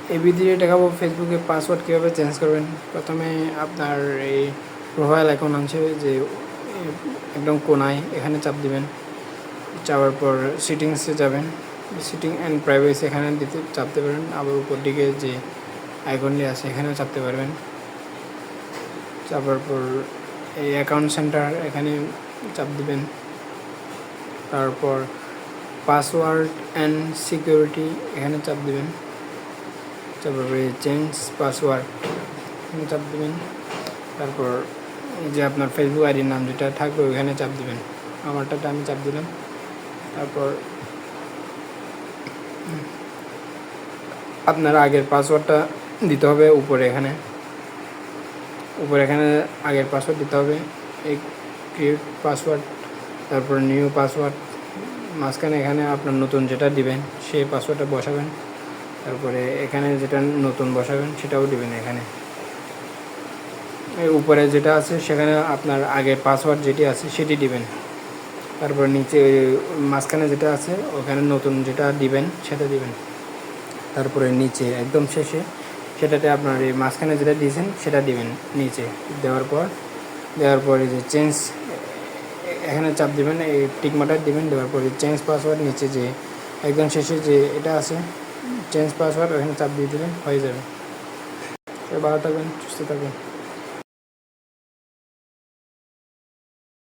এই ভিডিওতে দেখাবো ফেসবুকে পাসওয়ার্ড কীভাবে চেঞ্জ করবেন। প্রথমে আপনার এই প্রোফাইল আইকন আছে যে একদম কোনায়, এখানে চাপ দিবেন। চাপার পর সেটিংসে যাবেন, সেটিং অ্যান্ড প্রাইভেসি এখানে চাপতে পারেন। আবার উপর দিকে যে আইকনটি আছে এখানেও চাপতে পারবেন। চাপার পর এই অ্যাকাউন্ট সেন্টার এখানে চাপ দিবেন। তারপর পাসওয়ার্ড অ্যান্ড সিকিউরিটি এখানে চাপ দিবেন। তারপরে চেঞ্জ পাসওয়ার্ড এখানে চাপ দিবেন। তারপর যে আপনার ফেসবুক আইডির নাম যেটা থাকবে ওইখানে চাপ দিবেন। আমারটাতে আমি চাপ দিলাম। তারপর আপনার আগের পাসওয়ার্ডটা দিতে হবে উপরে এখানে আগের পাসওয়ার্ড দিতে হবে, এই ক্রিয়েট পাসওয়ার্ড, তারপর নিউ পাসওয়ার্ড, মাঝখানে এখানে আপনার নতুন যেটা দিবেন সেই পাসওয়ার্ডটা বসাবেন। তারপরে এখানে যেটা নতুন বসাবেন সেটাও দিবেন। এখানে উপরে যেটা আছে সেখানে আপনার আগের পাসওয়ার্ড যেটি আছে সেটি দিবেন। তারপর নিচে মাঝখানে যেটা আছে ওখানে নতুন যেটা দিবেন সেটা দিবেন। তারপরে নিচে একদম শেষে সেটাতে আপনার এই মাঝখানে যেটা দিয়েছেন সেটা দিবেন। নিচে দেওয়ার পর এই যে চেঞ্জ এখানে চাপ দিবেন, এই টিকমার্কটা দিবেন। দেওয়ার পরে চেঞ্জ পাসওয়ার্ড নিচে যে একদম শেষে যে এটা আছে চেঞ্জ পাসওয়ার্ড ওখানে চাপ দিয়ে দিবেন, হয়ে যাবে। ভালো থাকবেন, সুস্থ থাকবেন।